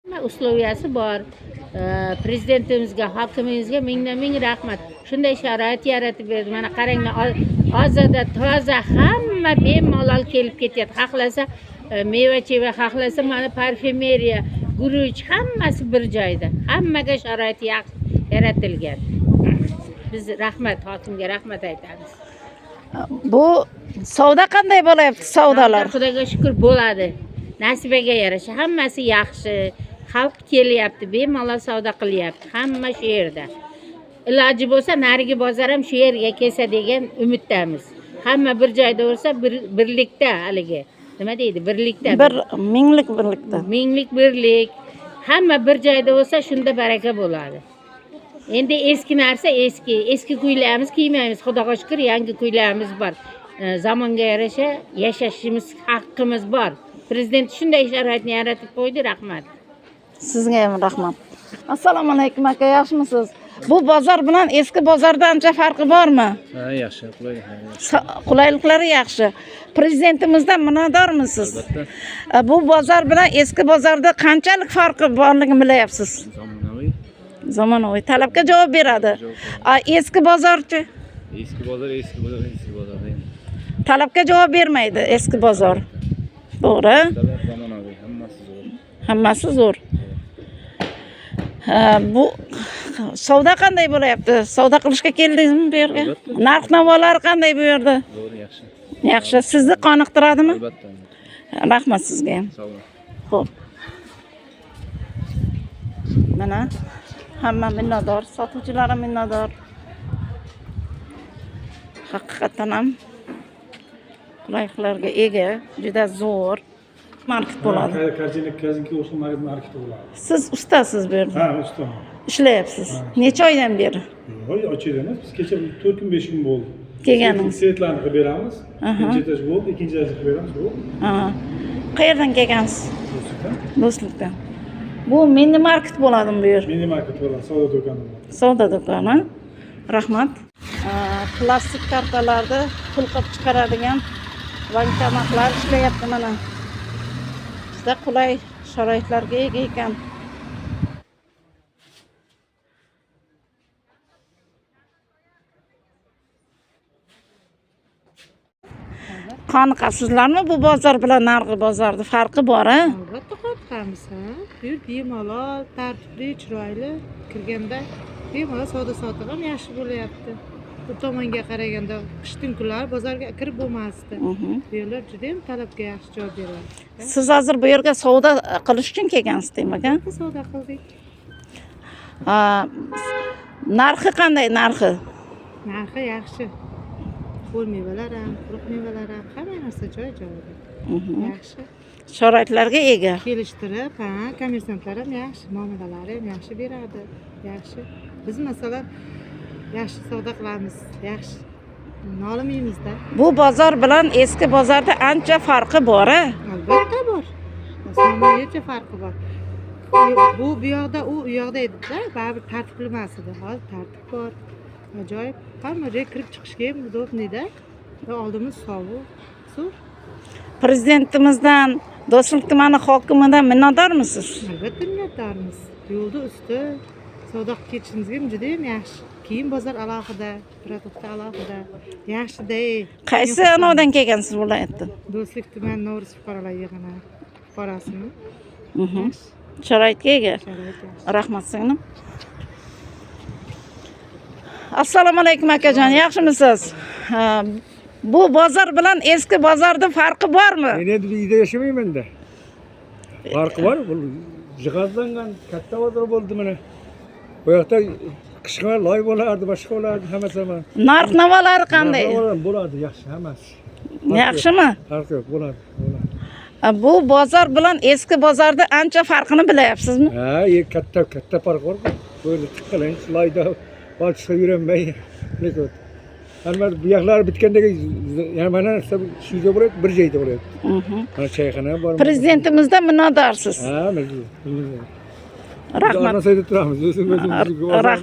Usloviyasi bor. Prezidentimizga, hokimimizga ming rahmat. Shunday sharoit yaratib berdi. Mana qaranglar, ozoda, toza, hamma bemalol kelib ketyapti. Xohlasa meva-cheva, xohlasa mana parfumeriya, guruch, hammasi bir joyda. Hammaga sharoit yaratilgan. Biz rahmat, hokimga rahmat aytamiz. Bu savdo qanday bo'layapti, savdolar? Xudoga shukr bo'ladi. Nasibaga yarasha hammasi yaxshi. Xalq kelyapti, bemalol savdo qilyapti. Hamma shu yerda. Iloji bo'lsa, narigi bozor ham shu yerga kelsa degan umiddamiz. Hamma bir joyda bo'lsa, birlikda haligi. Nima deydi? Birlikda. Minglik birlikda. Minglik birlik. Hamma bir joyda bo'lsa, shunda baraka bo'ladi. Endi eski narsa eski kuylarimiz kiymaymiz. Xudoga shukr, yangi kuylarimiz bor. Zamonga yarasha yashashimiz haqqimiz bor. Prezident shunday sharoitni yaratib qo'ydi, rahmat. Sizga ham rahmat. Assalomu alaykum aka, yaxshimisiz? Bu bozor bilan eski bozorda ancha farqi bormi? Ha, yaxshi, Qulayliklari yaxshi. Prezidentimizdan minnatdormisiz? Albatta. Bu bozor bilan eski bozorda qanchalik farqi borligini bilyapsiz? Zamonaviy. Zamonaviy talabga javob beradi. Eski bozorchi? Eski bozor. Talabga javob bermaydi eski bozor. To'g'ri? Zamonaviy, hammasi zo'r. Hammasi zo'r. Bu savdo qanday bo'layapti? Savdo qilishga keldingizmi bu yerga? Narx-navolar qanday bu yerda? Zo'r, yaxshi. Yaxshi. Sizni qoniqtiradimi? Albatta. Rahmat sizga ham. Sog' bo'ling. Xo'p. Mana hamma minnatdor, sotuvchilar ham minnatdor. Haqiqatan ham qulayliklarga ega, juda zo'r market bo'ladi. Kazinki o'sha market bo'ladi. Siz ustasiz bu yerda. Ha, ustaman. Ishlayapsiz. Necha oydan beri? Voy, ochib emas. Biz kecha 4 kun 5 kun bo'ldi. Kelganingiz. Setlarni qilib beramiz. Birinchi etaj bo'ldi, ikkinchi etaj qilib beramiz, bo'ldi. Ha. Qayerdan kelgansiz? Do'stlikdan. Do'stlikdan. Bu mini market bo'ladimi bu yer? Mini market bo'ladi, savdo do'koni bo'ladi. Savdo do'koni. Rahmat. Plastik kartalarda pul qilib chiqaradigan bankomatlar ishlayapti mana. Bizda qulay sharoitlarga ega ekan. Qoniqasizlarmi bu bozor bilan narxi bozorda farqi bor-a? Albatta qoniqamiz, ha. Bu bemalol, tartibli, chiroyli kirganda bemalol savdo sotiq ham yaxshi bo'layapti. Bu tomonga qaraganda qishtin kunlar bozorga kirib bo'lmasdi. Bu yerlar juda ham talabga yaxshi javob beradi. Siz hozir bu yerga savdo qilish uchun kelgansiz, demak-a? Savdo qildik. Narxi qanday narxi? Narxi yaxshi. Qo'l mevalar ham, quruq mevalar ham, hamma narsa joy-joyida. Yaxshi. Sharoitlarga ega. Kelishtirib, ha, kommersantlar ham yaxshi, muomalalari ham yaxshi beradi. Yaxshi. Biz masalan yaxshi savdo qilamiz, yaxshi. Nolimaymiz-da. Bu bozor bilan eski bozorda ancha farqi bor-a? Albatta bor. Osmongacha farqi bor. Bu yoqda, u yoqda edi-da, baribir tartibli emas edi. Hozir tartib bor. Ajoyib. Hamma joy kirib chiqishga ham udobniy-da. Oldimiz sovuq, zo'r. Prezidentimizdan, Do'stlik tumani hokimidan minnatdormisiz? Albatta minnatdormiz. Yo'lda usti savdo qilib ketishimizga juda ham yaxshi. Keyin bozor alohida, produkt alohida. Yaxshi-da. Qaysi anavdan kelgansiz viloyatdan? Do'stlik tumani Novruz fuqarolar yig'ini fuqarosimi? Sharoitga ega. Rahmat singlim. Assalomu alaykum akajon, yaxshimisiz? Bu bozor bilan eski bozorda farqi bormi? Men endi uyda yashamayman-da. Farqi bor. Bu jihozlangan katta bozor bo'ldi mana. Bu yoqda qishqa loy bo'lardi, boshqa bo'lardi, hammasi ham. Narx-navolari qanday? Bo'ladi, yaxshi hammasi. Yaxshimi? Farqi yo'q, bo'ladi. Bu bozor bilan eski bozorda ancha farqini bilyapsizmi? Ha, katta farq bor. Böyle tıkkalayın, loyda balçıqqa yürənməyi. Ama bu yoqlar bitgəndəki, yəni mana shu yerda bo'ladi, bir joyda bo'ladi. Mana çayxana bor. Prezidentimizdan minnatdorsiz. Ha, mezun. Rahmat. Rahmat.